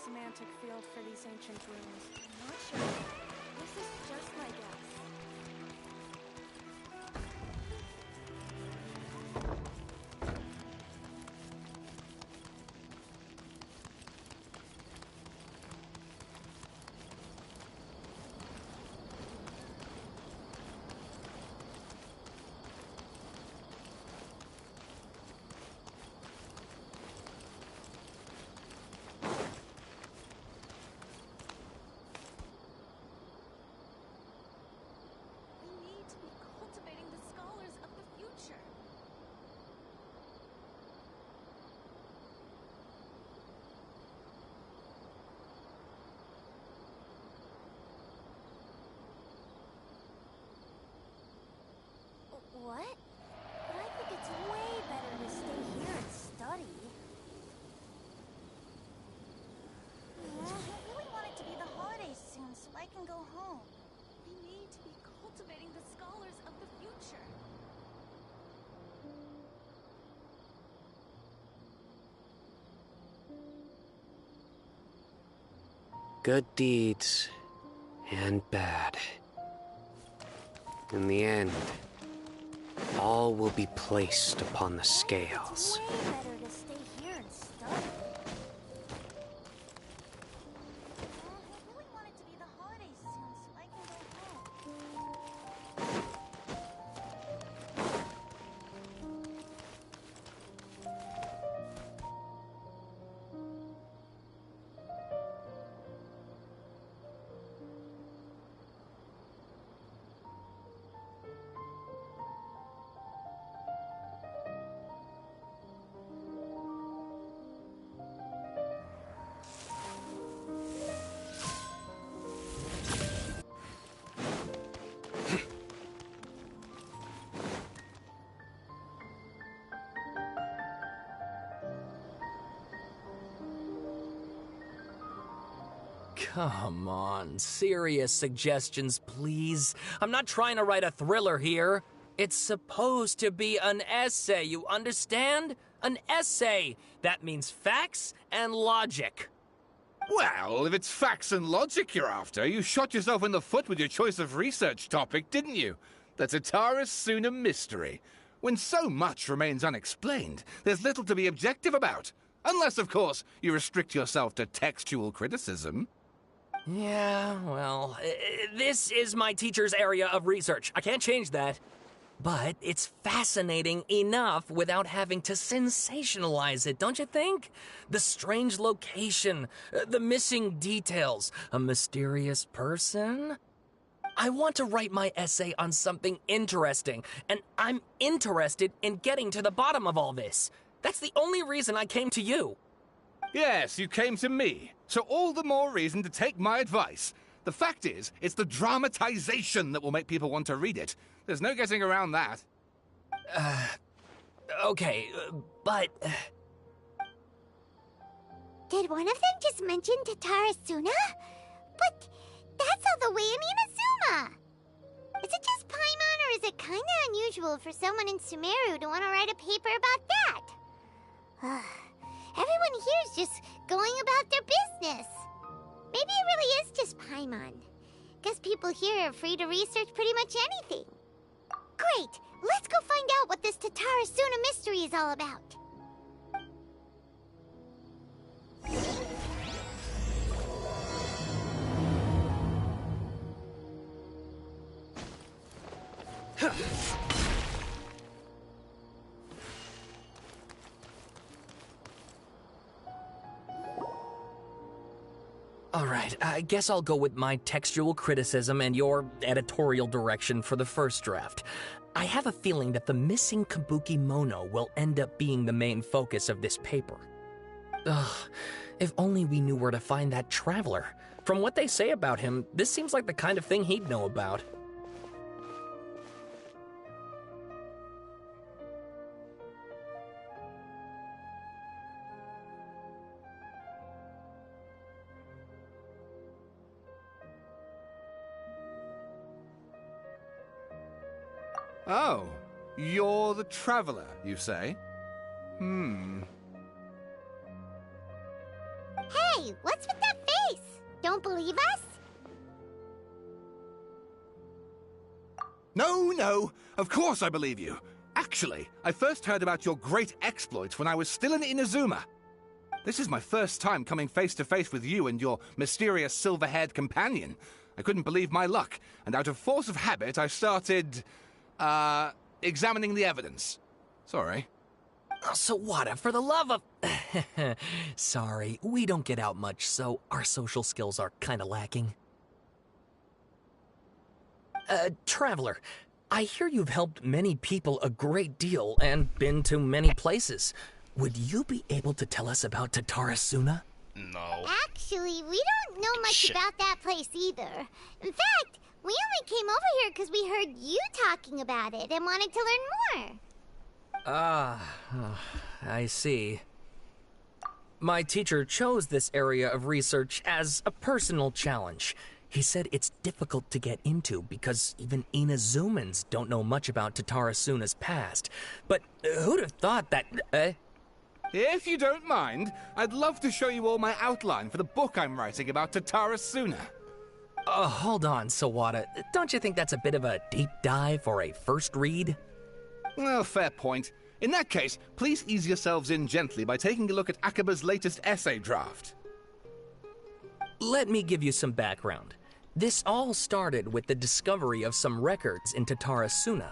semantic field for these ancient runes. I'm not sure. This is just my guess. What? But I think it's way better to stay here and study. Yeah, I really want it to be the holidays soon so I can go home. We need to be cultivating the scholars of the future. Good deeds and bad. In the end, all will be placed upon the scales. It's way better to stay here and study. I really want it to be the holidays soon so I can go home. Come on, serious suggestions, please. I'm not trying to write a thriller here. It's supposed to be an essay, you understand? An essay. That means facts and logic. Well, if it's facts and logic you're after, you shot yourself in the foot with your choice of research topic, didn't you? The Tataris Suna mystery. When so much remains unexplained, there's little to be objective about. Unless, of course, you restrict yourself to textual criticism. Yeah, well, this is my teacher's area of research. I can't change that. But it's fascinating enough without having to sensationalize it, don't you think? The strange location, the missing details, a mysterious person. I want to write my essay on something interesting, and I'm interested in getting to the bottom of all this. That's the only reason I came to you. Yes, you came to me, so all the more reason to take my advice. The fact is, it's the dramatization that will make people want to read it. There's no getting around that. Okay, but... Did one of them just mention Tatarasuna? But that's all the way in Inazuma! Is it just Paimon, or is it kinda unusual for someone in Sumeru to want to write a paper about that? Everyone here is just going about their business. Maybe it really is just Paimon. Guess people here are free to research pretty much anything. Great! Let's go find out what this Tatarasuna mystery is all about. Alright, I guess I'll go with my textual criticism and your editorial direction for the first draft. I have a feeling that the missing Kabuki Mono will end up being the main focus of this paper. Ugh, if only we knew where to find that traveler. From what they say about him, this seems like the kind of thing he'd know about. Oh, you're the traveler, you say? Hey! Hey, what's with that face? Don't believe us? No, of course I believe you. Actually, I first heard about your great exploits when I was still in Inazuma. This is my first time coming face to face with you and your mysterious silver-haired companion. I couldn't believe my luck, and out of force of habit, I started, examining the evidence. Sorry. Oh, Sawada, for the love of... Sorry, we don't get out much, so our social skills are kinda lacking. Traveler, I hear you've helped many people a great deal and been to many places. Would you be able to tell us about Tatarasuna? No. Actually, we don't know much Shit. about that place either. In fact, we only came over here because we heard you talking about it and wanted to learn more. I see. My teacher chose this area of research as a personal challenge. He said it's difficult to get into because even Inazumans don't know much about Tatarasuna's past. But who'd have thought that... If you don't mind, I'd love to show you all my outline for the book I'm writing about Tatarasuna. Hold on, Sawada. Don't you think that's a bit of a deep dive for a first read? Well, fair point. In that case, please ease yourselves in gently by taking a look at Akaba's latest essay draft. Let me give you some background. This all started with the discovery of some records in Tatarasuna.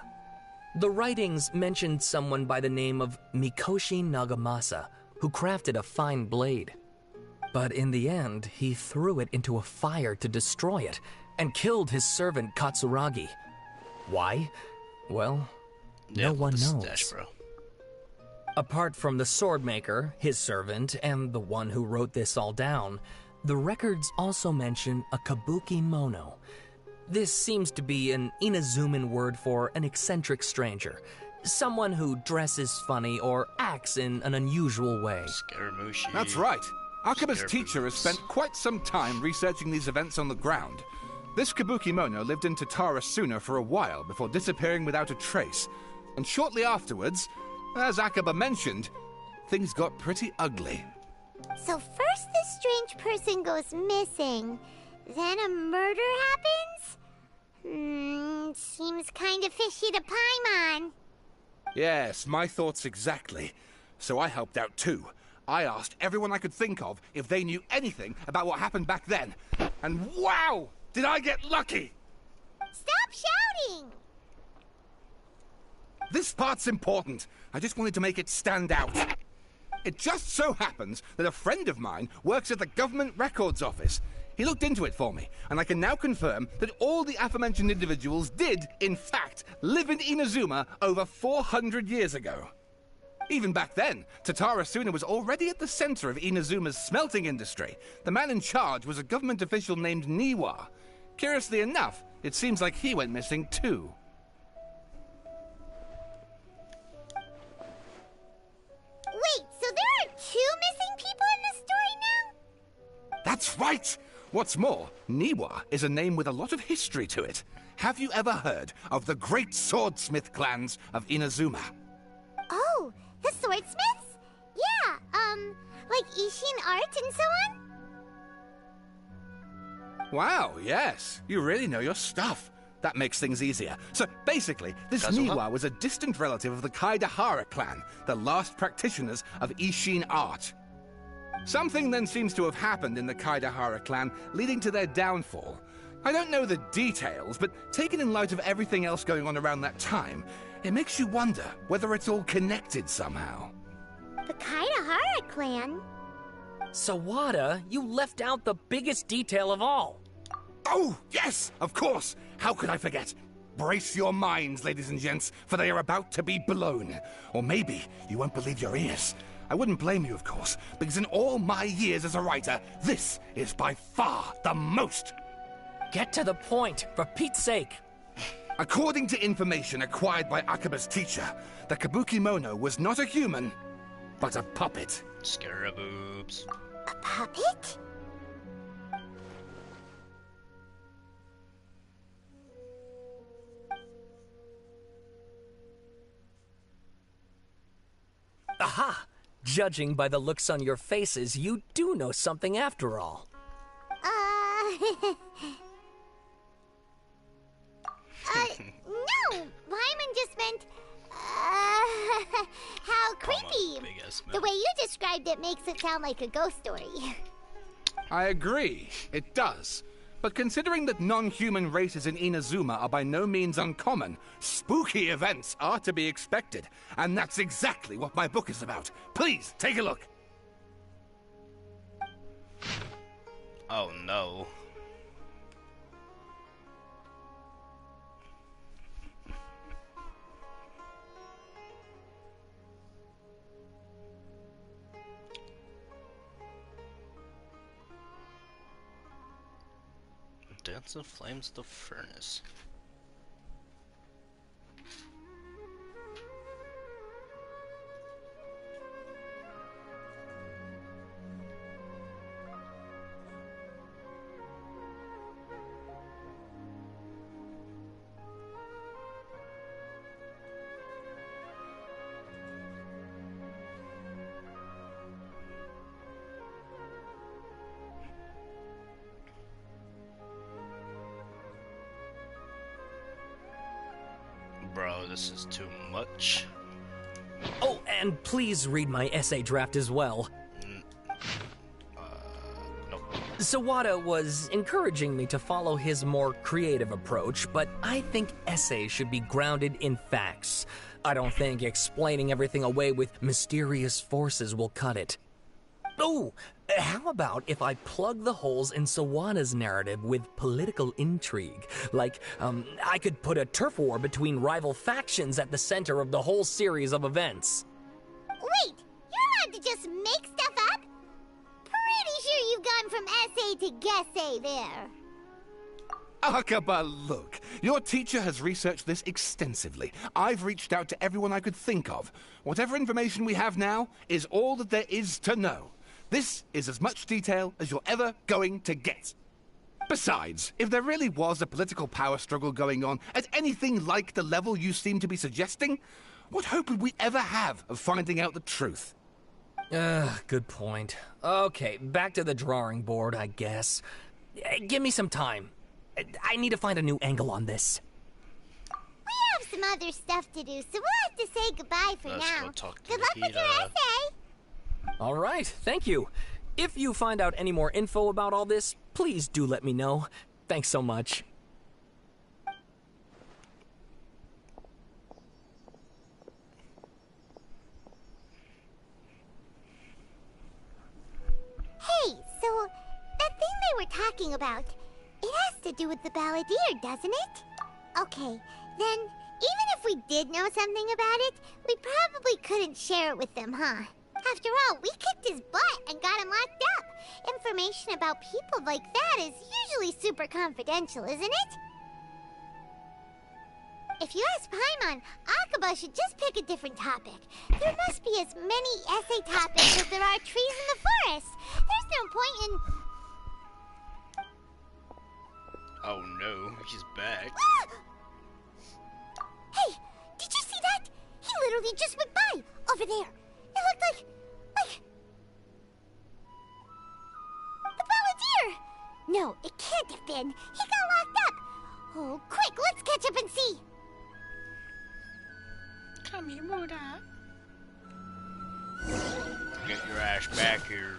The writings mentioned someone by the name of Mikoshi Nagamasa, who crafted a fine blade. But in the end, he threw it into a fire to destroy it, and killed his servant Katsuragi. Why? Well, no one knows. Stash, bro. Apart from the swordmaker, his servant, and the one who wrote this all down, the records also mention a kabuki mono. This seems to be an Inazuman word for an eccentric stranger, someone who dresses funny or acts in an unusual way. Scaramucci. That's right. Akaba's teacher has spent quite some time researching these events on the ground. This kabuki mono lived in Tatarasuna for a while before disappearing without a trace. And shortly afterwards, as Akaba mentioned, things got pretty ugly. So first this strange person goes missing, then a murder happens? Seems kinda fishy to Paimon. Yes, my thoughts exactly. So I helped out too. I asked everyone I could think of if they knew anything about what happened back then. And wow! Did I get lucky! Stop shouting! This part's important. I just wanted to make it stand out. It just so happens that a friend of mine works at the government records office. He looked into it for me, and I can now confirm that all the aforementioned individuals did, in fact, live in Inazuma over 400 years ago. Even back then, Tatarasuna was already at the center of Inazuma's smelting industry. The man in charge was a government official named Niwa. Curiously enough, it seems like he went missing too. Wait, so there are 2 missing people in this story now? That's right! What's more, Niwa is a name with a lot of history to it. Have you ever heard of the great swordsmith clans of Inazuma? Oh, the swordsmiths? Yeah, like Ishin art and so on? Wow, yes. You really know your stuff. That makes things easier. So basically, this Kazuha? Niwa was a distant relative of the Kaidahara clan, the last practitioners of Ishin art. Something then seems to have happened in the Kaidahara clan, leading to their downfall. I don't know the details, but taken in light of everything else going on around that time, it makes you wonder whether it's all connected somehow. The Kaidahara clan? Sawada, you left out the biggest detail of all. Oh, yes, of course. How could I forget? Brace your minds, ladies and gents, for they are about to be blown. Or maybe you won't believe your ears. I wouldn't blame you, of course, because in all my years as a writer, this is by far the most. Get to the point, for Pete's sake. According to information acquired by Akaba's teacher, the Kabuki Mono was not a human, but a puppet. Scaraboobs. A puppet? Aha! Judging by the looks on your faces, you do know something after all. No! Paimon just meant, how creepy. The way you described it makes it sound like a ghost story. I agree, it does. But considering that non-human races in Inazuma are by no means uncommon, spooky events are to be expected. And that's exactly what my book is about. Please, take a look. Oh no. Dance of Flames the Furnace. Bro, this is too much. Oh, and please read my essay draft as well. Nope. Sawada was encouraging me to follow his more creative approach, but I think essays should be grounded in facts. I don't think explaining everything away with mysterious forces will cut it. Oh, how about if I plug the holes in Sawada's narrative with political intrigue? Like, I could put a turf war between rival factions at the center of the whole series of events. Wait, you're allowed to just make stuff up? Pretty sure you've gone from essay to guessay there. Akaba, look. Your teacher has researched this extensively. I've reached out to everyone I could think of. Whatever information we have now is all that there is to know. This is as much detail as you're ever going to get. Besides, if there really was a political power struggle going on at anything like the level you seem to be suggesting, what hope would we ever have of finding out the truth? Good point. Okay, back to the drawing board, I guess. Give me some time. I need to find a new angle on this. We have some other stuff to do, so we'll have to say goodbye for Let's now. go talk to Good luck with your Hida. essay. All right, thank you. If you find out any more info about all this, please do let me know. Thanks so much. Hey, so that thing they were talking about, it has to do with the balladeer, doesn't it? Okay, then even if we did know something about it, we probably couldn't share it with them, huh? After all, we kicked his butt and got him locked up. Information about people like that is usually super confidential, isn't it? If you ask Paimon, Akaba should just pick a different topic. There must be as many essay topics as there are trees in the forest. There's no point in... Oh no, he's back. Hey, did you see that? He literally just went by, over there. It looked like... the balladeer! No, it can't have been. He got locked up. Oh, quick, let's catch up and see. Get your ass back here.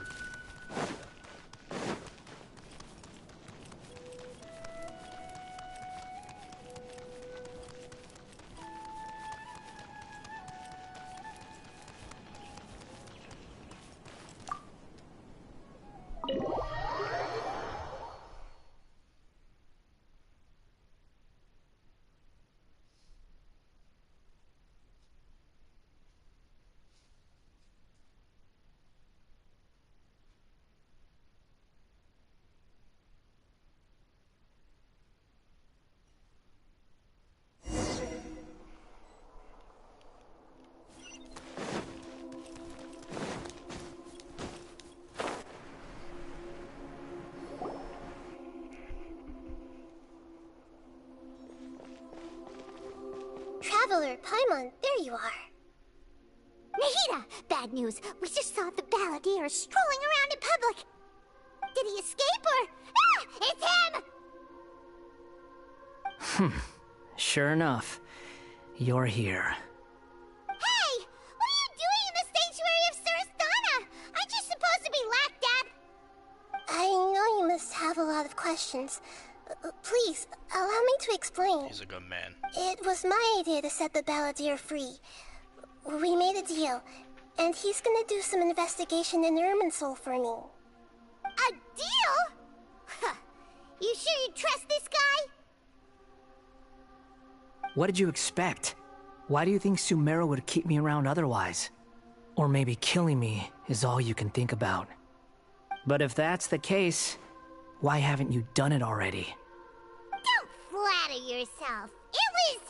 Traveler, Paimon, there you are. Nahida, bad bad news. We just saw the balladeer strolling around in public. Did he escape or... Ah! It's him! Sure enough, you're here. Hey! What are you doing in the sanctuary of Suristana? Aren't you supposed to be locked up? I know you must have a lot of questions. Please, allow me to explain. He's a good man. It was my idea to set the balladeer free. We made a deal, and he's gonna do some investigation in Irminsul for me. A deal? Huh. You sure you trust this guy? What did you expect? Why do you think Sumeru would keep me around otherwise? Or maybe killing me is all you can think about. But if that's the case, why haven't you done it already? Don't flatter yourself. It was...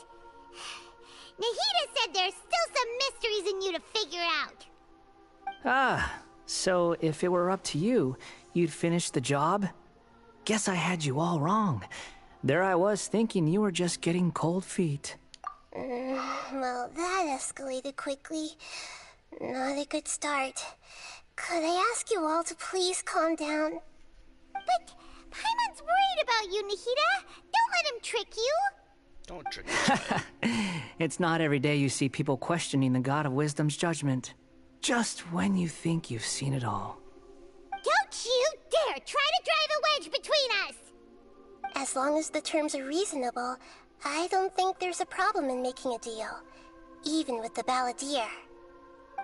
Nahida said there's still some mysteries in you to figure out. Ah, so if it were up to you, you'd finish the job? Guess I had you all wrong. There I was thinking you were just getting cold feet. Well, that escalated quickly. Not a good start. Could I ask you all to please calm down? But Paimon's worried about you, Nahida. Don't let him trick you. Don't trick me. It's not every day you see people questioning the God of Wisdom's judgment. Just when you think you've seen it all. Don't you dare try to drive a wedge between us! As long as the terms are reasonable, I don't think there's a problem in making a deal. Even with the balladeer.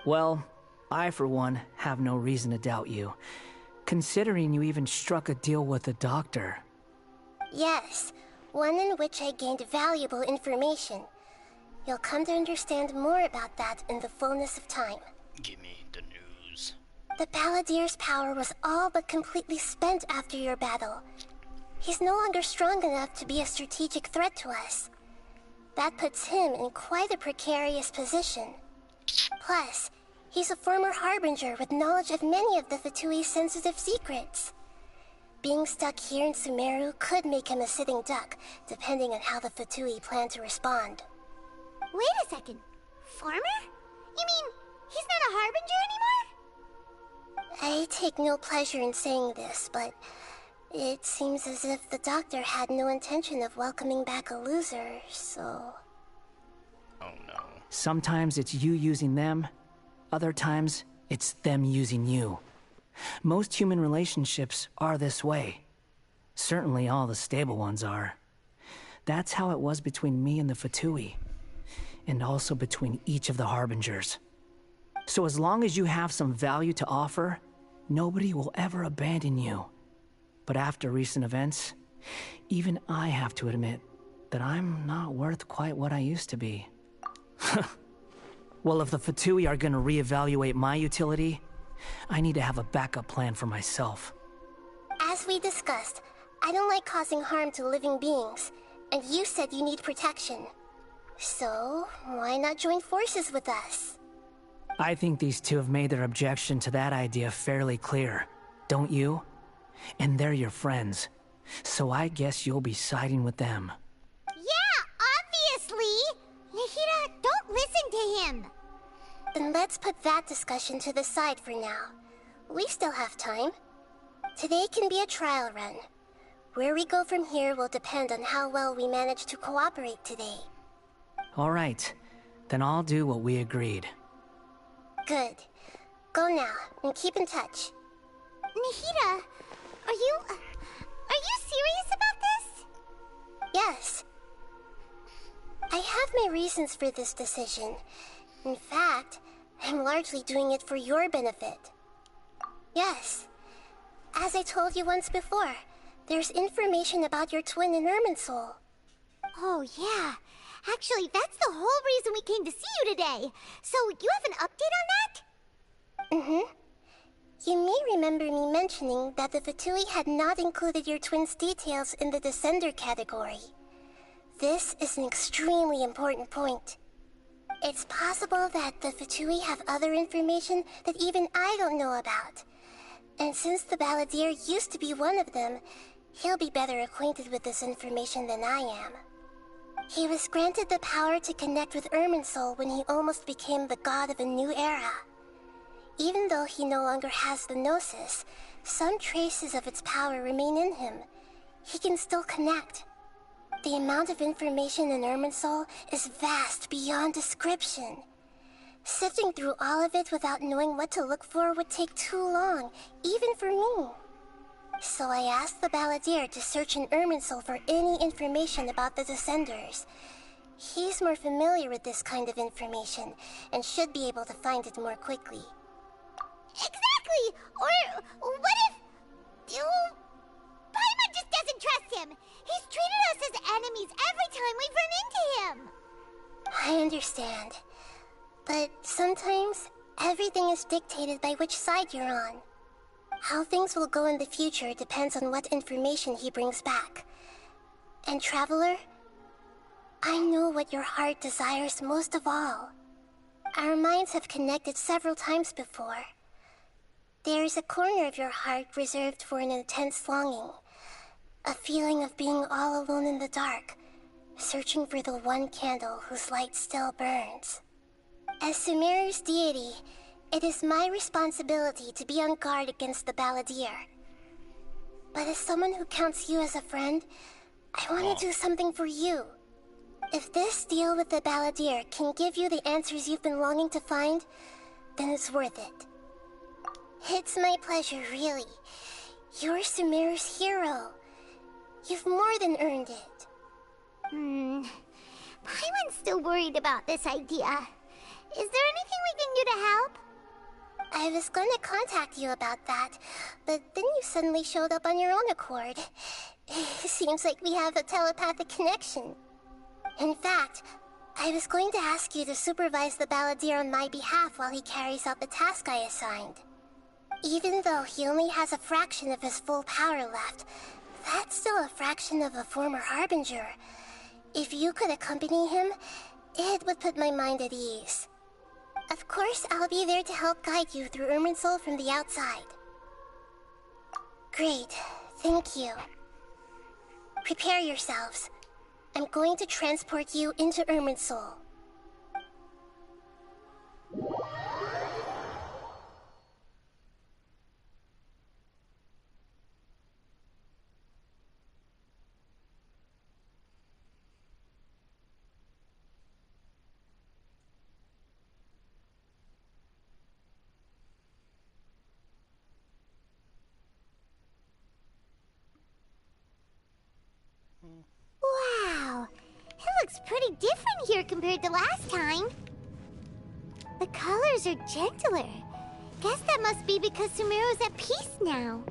Well, I for one have no reason to doubt you. Considering you even struck a deal with the doctor. Yes, one in which I gained valuable information. You'll come to understand more about that in the fullness of time. Give me the news. The balladeer's power was all but completely spent after your battle. He's no longer strong enough to be a strategic threat to us. That puts him in quite a precarious position. Plus, he's a former Harbinger with knowledge of many of the Fatui's sensitive secrets. Being stuck here in Sumeru could make him a sitting duck, depending on how the Fatui plan to respond. Wait a second. Former? You mean he's not a Harbinger anymore? I take no pleasure in saying this, but it seems as if the doctor had no intention of welcoming back a loser, so... Oh no. Sometimes it's you using them, other times it's them using you. Most human relationships are this way. Certainly all the stable ones are. That's how it was between me and the Fatui, and also between each of the Harbingers. So as long as you have some value to offer, nobody will ever abandon you. But after recent events, even I have to admit that I'm not worth quite what I used to be. Well, if the Fatui are gonna reevaluate my utility, I need to have a backup plan for myself. As we discussed, I don't like causing harm to living beings, and you said you need protection. So, why not join forces with us? I think these two have made their objection to that idea fairly clear, don't you? And they're your friends, so I guess you'll be siding with them. Yeah, obviously! Nahida, don't listen to him! Then let's put that discussion to the side for now. We still have time. Today can be a trial run. Where we go from here will depend on how well we manage to cooperate today. All right, then I'll do what we agreed. Good. Go now, and keep in touch. Nahida, are you serious about this? Yes. I have my reasons for this decision. In fact, I'm largely doing it for your benefit. Yes. As I told you once before, there's information about your twin in Irminsul. Oh, yeah. Actually, that's the whole reason we came to see you today. So, you have an update on that? Mm-hmm. You may remember me mentioning that the Fatui had not included your twin's details in the Descender category. This is an extremely important point. It's possible that the Fatui have other information that even I don't know about. And since the balladeer used to be one of them, he'll be better acquainted with this information than I am. He was granted the power to connect with Irminsul when he almost became the god of a new era. Even though he no longer has the Gnosis, some traces of its power remain in him. He can still connect. The amount of information in Irminsul is vast beyond description. Sifting through all of it without knowing what to look for would take too long, even for me. So I asked the Balladeer to search in Irminsul for any information about the Descenders. He's more familiar with this kind of information, and should be able to find it more quickly. Exactly! Or what if... Paimon just doesn't trust him! He's treated us as enemies every time we've run into him! I understand. But sometimes, everything is dictated by which side you're on. How things will go in the future depends on what information he brings back. And Traveler, I know what your heart desires most of all. Our minds have connected several times before. There is a corner of your heart reserved for an intense longing. A feeling of being all alone in the dark, searching for the one candle whose light still burns. As Sumeru's deity, it is my responsibility to be on guard against the Balladeer. But as someone who counts you as a friend, I want to do something for you. If this deal with the Balladeer can give you the answers you've been longing to find, then it's worth it. It's my pleasure, really. You're Sumeru's hero. You've more than earned it. Paimon's still worried about this idea. Is there anything we can do to help? I was going to contact you about that, but then you suddenly showed up on your own accord. Seems like we have a telepathic connection. In fact, I was going to ask you to supervise the Balladeer on my behalf while he carries out the task I assigned. Even though he only has a fraction of his full power left, that's still a fraction of a former Harbinger. If you could accompany him, it would put my mind at ease. Of course, I'll be there to help guide you through Irminsul from the outside. Great, thank you. Prepare yourselves. I'm going to transport you into Irminsul. Wow, it looks pretty different here compared to last time. The colors are gentler. Guess that must be because Sumeru's at peace now.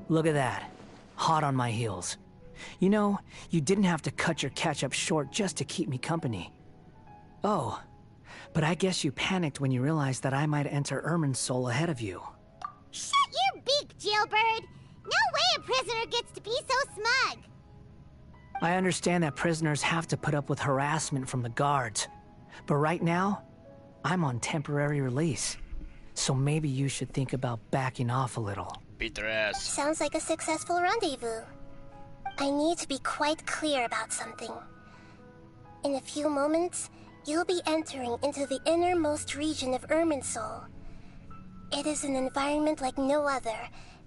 Look at that. Hot on my heels. You know, you didn't have to cut your catch-up short just to keep me company. Oh, but I guess you panicked when you realized that I might enter Irminsul ahead of you. Shut your beak, jailbird! No way a prisoner gets to be so smug! I understand that prisoners have to put up with harassment from the guards. But right now, I'm on temporary release. So maybe you should think about backing off a little. Beat their ass. Sounds like a successful rendezvous. I need to be quite clear about something. In a few moments, you'll be entering into the innermost region of Irminsul. It is an environment like no other,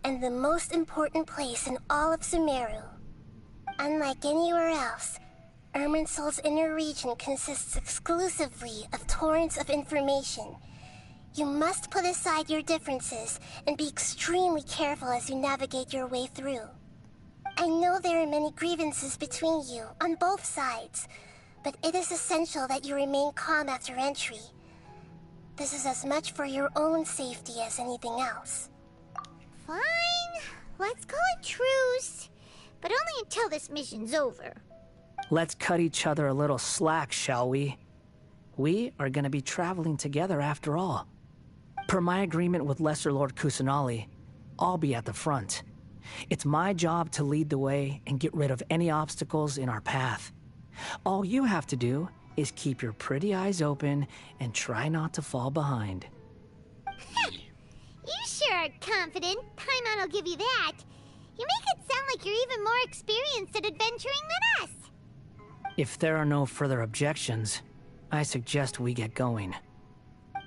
and the most important place in all of Sumeru. Unlike anywhere else, Irminsul's inner region consists exclusively of torrents of information. You must put aside your differences and be extremely careful as you navigate your way through. I know there are many grievances between you, on both sides, but it is essential that you remain calm after entry. This is as much for your own safety as anything else. Fine, let's call it truce. But only until this mission's over. Let's cut each other a little slack, shall we? We are gonna be traveling together after all. Per my agreement with Lesser Lord Kusanali, I'll be at the front. It's my job to lead the way and get rid of any obstacles in our path. All you have to do is keep your pretty eyes open and try not to fall behind. You sure are confident. Paimon will give you that. You make it sound like you're even more experienced at adventuring than us. If there are no further objections, I suggest we get going.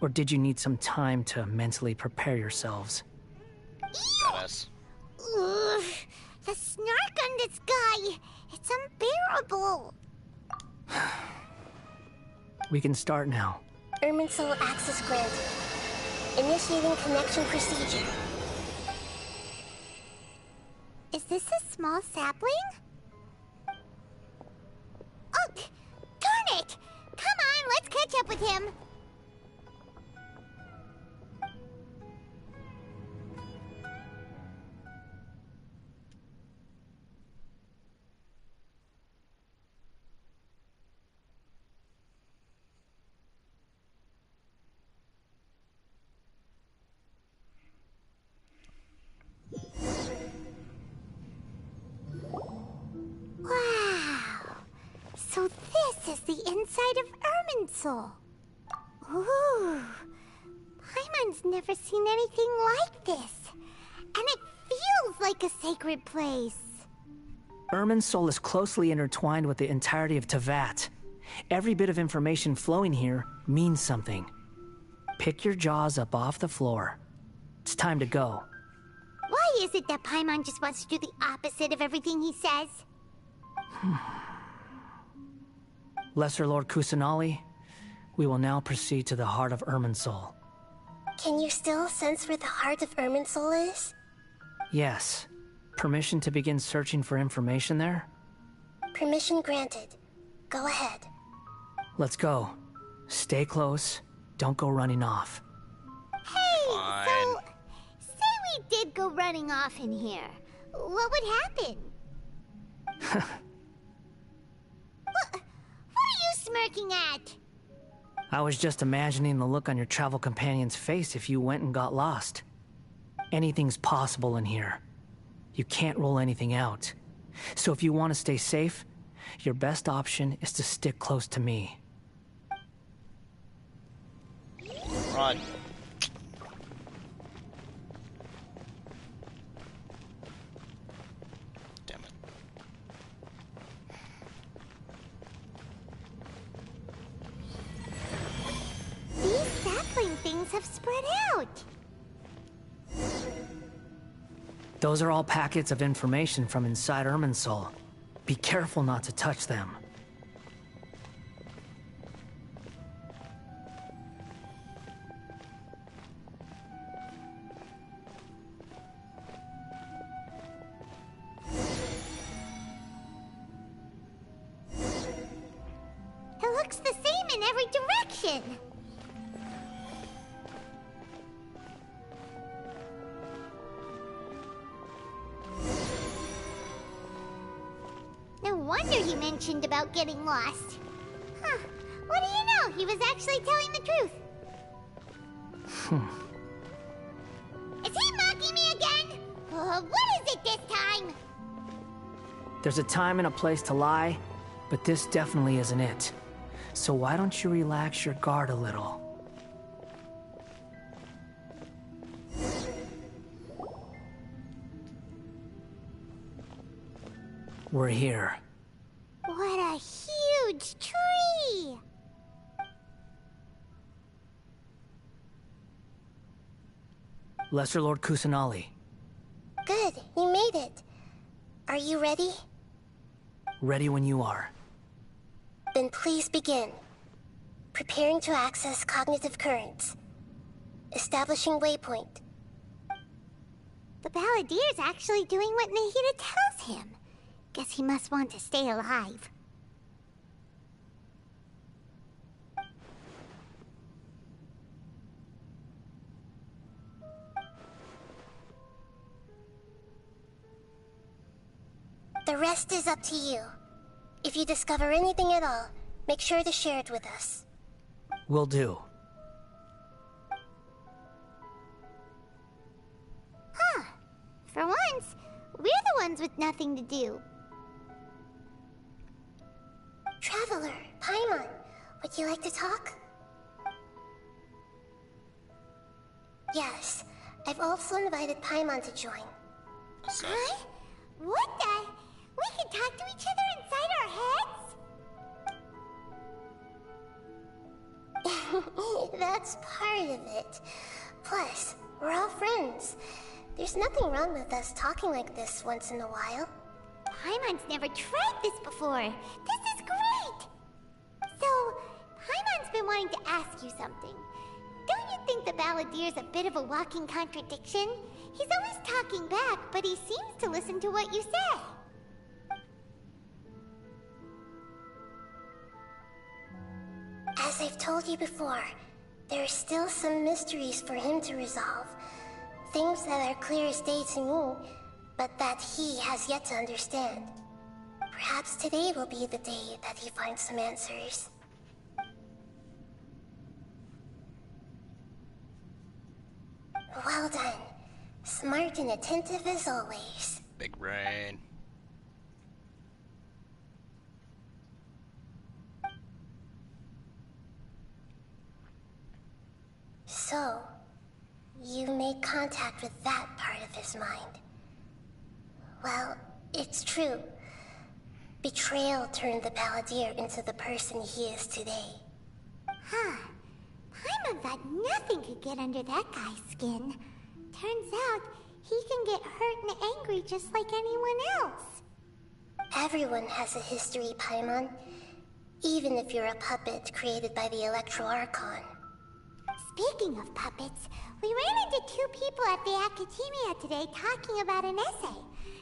Or did you need some time to mentally prepare yourselves? Badass. Ugh, the snark on this guy, it's unbearable. We can start now. Irminsul access granted. Initiating connection procedure. Is this a small sapling? Oh, darn it! Come on, let's catch up with him. Wow! So this is the inside of Irminsul. Ooh! Paimon's never seen anything like this. And it feels like a sacred place. Irminsul is closely intertwined with the entirety of Teyvat. Every bit of information flowing here means something. Pick your jaws up off the floor. It's time to go. Why is it that Paimon just wants to do the opposite of everything he says? Lesser Lord Kusanali, we will now proceed to the heart of Irminsul. Can you still sense where the heart of Irminsul is? Yes. Permission to begin searching for information there? Permission granted. Go ahead. Let's go. Stay close. Don't go running off. Hey, Fine. so... Say we did go running off in here. What would happen? What are you smirking at? I was just imagining the look on your travel companion's face if you went and got lost. Anything's possible in here. You can't rule anything out. So if you want to stay safe, your best option is to stick close to me. Run. Damn it. These sapling things have spread out. Those are all packets of information from inside Irminsul. Be careful not to touch them. It looks the same in every direction. No wonder he mentioned about getting lost. Huh. What do you know? He was actually telling the truth. Is he mocking me again? What is it this time? There's a time and a place to lie, but this definitely isn't it. So why don't you relax your guard a little? We're here. What a huge tree! Lesser Lord Kusanali, Good, you made it. Are you ready? ready when you are. Then please begin. Preparing to access cognitive currents. Establishing waypoint. The Balladier's actually doing what Nahida tells him. Guess he must want to stay alive. The rest is up to you. If you discover anything at all, make sure to share it with us. Will do. Huh. For once, we're the ones with nothing to do. Traveler, Paimon, would you like to talk? Yes, I've also invited Paimon to join. What's that? Huh? What the? We can talk to each other inside our heads? That's part of it. Plus, we're all friends. There's nothing wrong with us talking like this once in a while. Paimon's never tried this before. This is great! So, Paimon's been wanting to ask you something. Don't you think the Balladeer's a bit of a walking contradiction? He's always talking back, but he seems to listen to what you say. As I've told you before, there are still some mysteries for him to resolve. Things that are clear as day to me, but that he has yet to understand. Perhaps today will be the day that he finds some answers. Well done. Smart and attentive as always. Big brain. So, you made contact with that part of his mind. Well, it's true. Betrayal turned the Balladeer into the person he is today. Huh. Paimon thought nothing could get under that guy's skin. Turns out, he can get hurt and angry just like anyone else. Everyone has a history, Paimon. Even if you're a puppet created by the Arcon. Speaking of puppets, we ran into two people at the Academia today talking about an essay.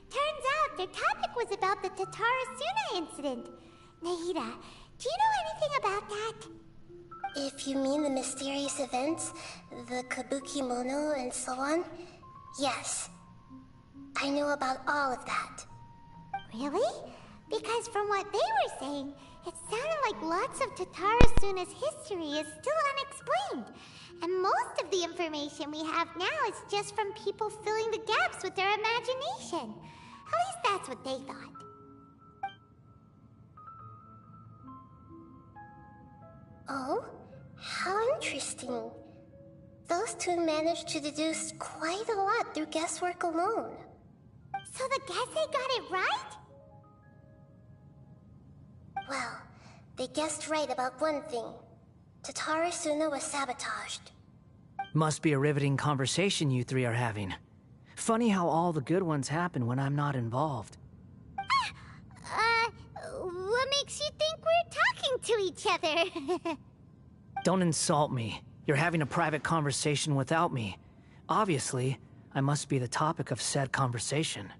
Turns out their topic was about the Tatarasuna incident. Nahida, do you know anything about that? If you mean the mysterious events, the Kabuki Mono and so on, yes. I know about all of that. Really? Because from what they were saying, it sounded like lots of Tatarasuna's history is still unexplained. And most of the information we have now is just from people filling the gaps with their imagination. At least that's what they thought. Oh? How interesting. Those two managed to deduce quite a lot through guesswork alone. So the Gesse got it right? Well, they guessed right about one thing. Tatarasuna was sabotaged. Must be a riveting conversation you three are having. Funny how all the good ones happen when I'm not involved. What makes you think we're talking to each other? Don't insult me. You're having a private conversation without me. Obviously, I must be the topic of said conversation.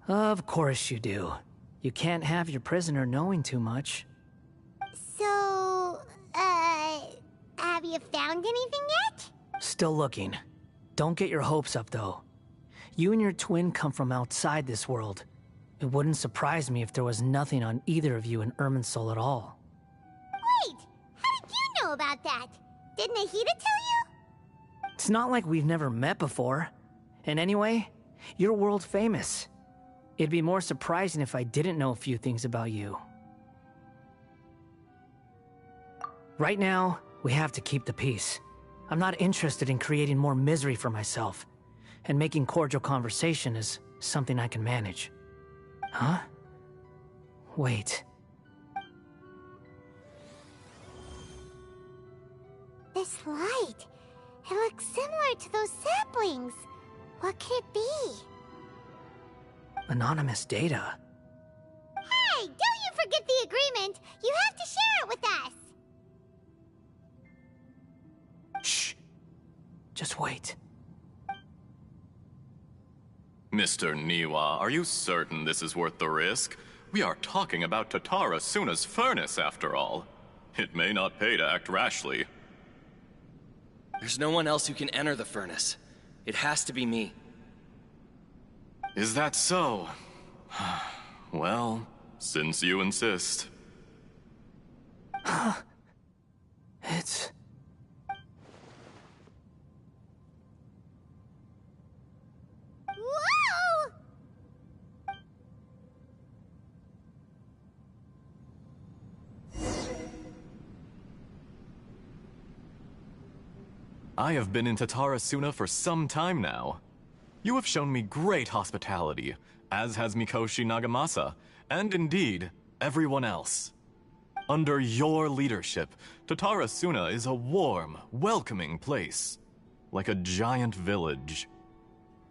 Of course you do. You can't have your prisoner knowing too much. So, have you found anything yet? Still looking. Don't get your hopes up, though. You and your twin come from outside this world. It wouldn't surprise me if there was nothing on either of you in Irminsul at all. Wait! How did you know about that? Did Nahida tell you? It's not like we've never met before. And anyway, you're world famous. It'd be more surprising if I didn't know a few things about you. Right now, we have to keep the peace. I'm not interested in creating more misery for myself. And making cordial conversation is something I can manage. Huh? Wait. This light. It looks similar to those saplings. What could it be? Anonymous data. Hey, don't you forget the agreement! You have to share it with us! Shh. Just wait. Mr. Niwa, are you certain this is worth the risk? We are talking about Tatarasuna's furnace, after all. It may not pay to act rashly. There's no one else who can enter the furnace. It has to be me. Is that so? Well, since you insist. It's... Whoa! I have been in Tatarasuna for some time now. You have shown me great hospitality, as has Mikoshi Nagamasa, and indeed, everyone else. Under your leadership, Tatara Suna is a warm, welcoming place. Like a giant village.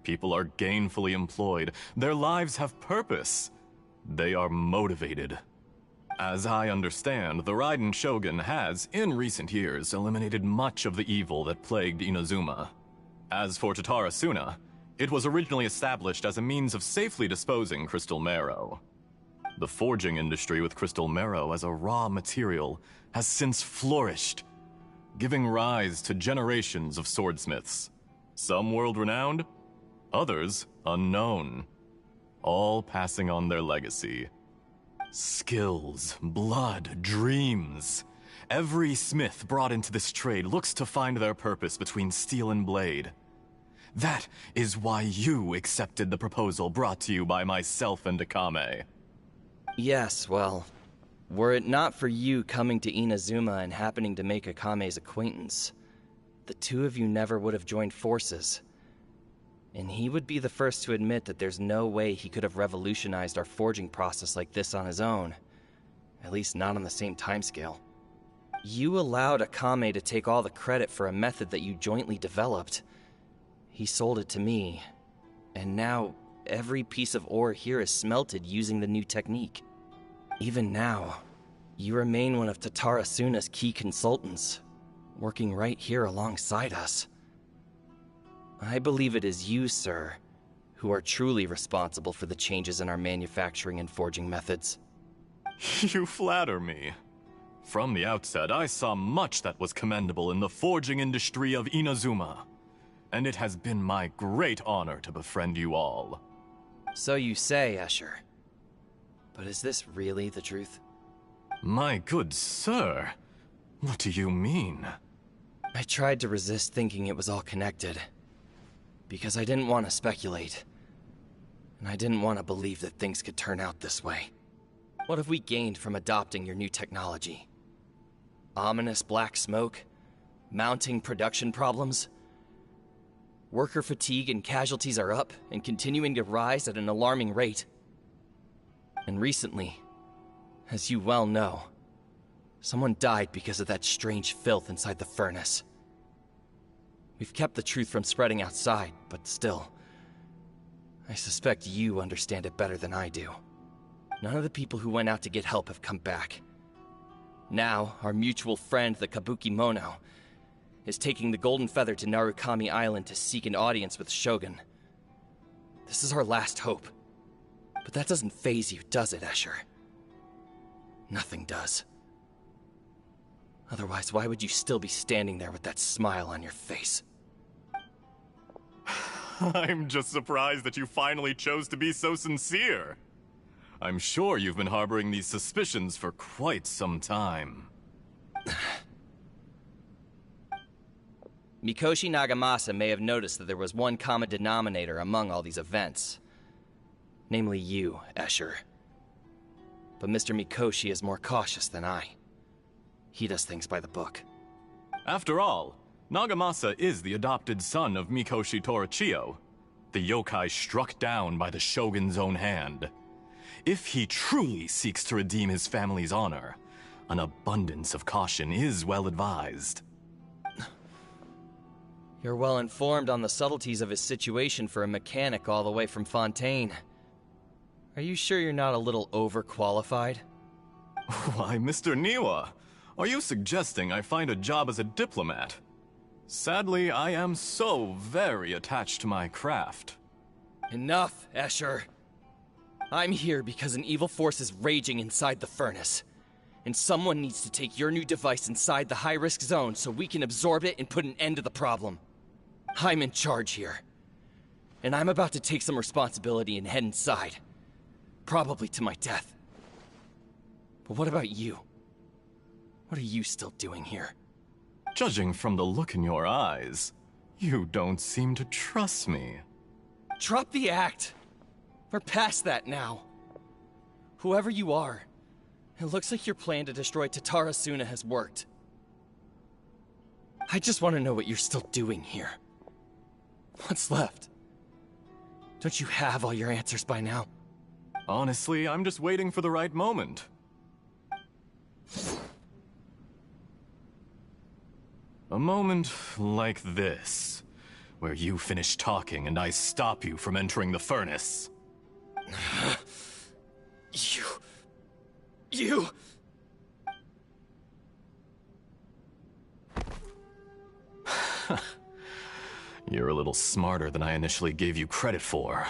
People are gainfully employed. Their lives have purpose. They are motivated. As I understand, the Raiden Shogun has, in recent years, eliminated much of the evil that plagued Inazuma. As for Tatara Suna, it was originally established as a means of safely disposing crystal marrow. The forging industry with crystal marrow as a raw material has since flourished, giving rise to generations of swordsmiths. Some world-renowned, others unknown, all passing on their legacy. Skills, blood, dreams. Every smith brought into this trade looks to find their purpose between steel and blade. That is why you accepted the proposal brought to you by myself and Akame. Yes, well, were it not for you coming to Inazuma and happening to make Akame's acquaintance, the two of you never would have joined forces. And he would be the first to admit that there's no way he could have revolutionized our forging process like this on his own. At least not on the same timescale. You allowed Akame to take all the credit for a method that you jointly developed. He sold it to me, and now every piece of ore here is smelted using the new technique. Even now, you remain one of Tatara Suna's key consultants, working right here alongside us. I believe it is you, sir, who are truly responsible for the changes in our manufacturing and forging methods. You flatter me. From the outset, I saw much that was commendable in the forging industry of Inazuma, and it has been my great honor to befriend you all. So you say, Escher. But is this really the truth? My good sir, what do you mean? I tried to resist thinking it was all connected. Because I didn't want to speculate. And I didn't want to believe that things could turn out this way. What have we gained from adopting your new technology? Ominous black smoke? Mounting production problems? Worker fatigue and casualties are up and continuing to rise at an alarming rate. And recently, as you well know, someone died because of that strange filth inside the furnace. We've kept the truth from spreading outside, but still, I suspect you understand it better than I do. None of the people who went out to get help have come back. Now, our mutual friend, the Kabuki Mono, is taking the Golden Feather to Narukami Island to seek an audience with Shogun. This is our last hope. But that doesn't faze you, does it, Escher? Nothing does. Otherwise, why would you still be standing there with that smile on your face? I'm just surprised that you finally chose to be so sincere. I'm sure you've been harboring these suspicions for quite some time. Mikoshi Nagamasa may have noticed that there was one common denominator among all these events. Namely you, Escher. But Mr. Mikoshi is more cautious than I. He does things by the book. After all, Nagamasa is the adopted son of Mikoshi Torichio, the yokai struck down by the Shogun's own hand. If he truly seeks to redeem his family's honor, an abundance of caution is well advised. You're well informed on the subtleties of his situation for a mechanic all the way from Fontaine. Are you sure you're not a little overqualified? Why, Mr. Niwa, are you suggesting I find a job as a diplomat? Sadly, I am so very attached to my craft. Enough, Escher. I'm here because an evil force is raging inside the furnace. And someone needs to take your new device inside the high-risk zone so we can absorb it and put an end to the problem. I'm in charge here. And I'm about to take some responsibility and head inside. Probably to my death. But what about you? What are you still doing here? Judging from the look in your eyes, you don't seem to trust me. Drop the act! We're past that now. Whoever you are, it looks like your plan to destroy Tatara Suna has worked. I just want to know what you're still doing here. What's left? Don't you have all your answers by now? Honestly, I'm just waiting for the right moment. A moment like this, where you finish talking and I stop you from entering the furnace. You... You're a little smarter than I initially gave you credit for.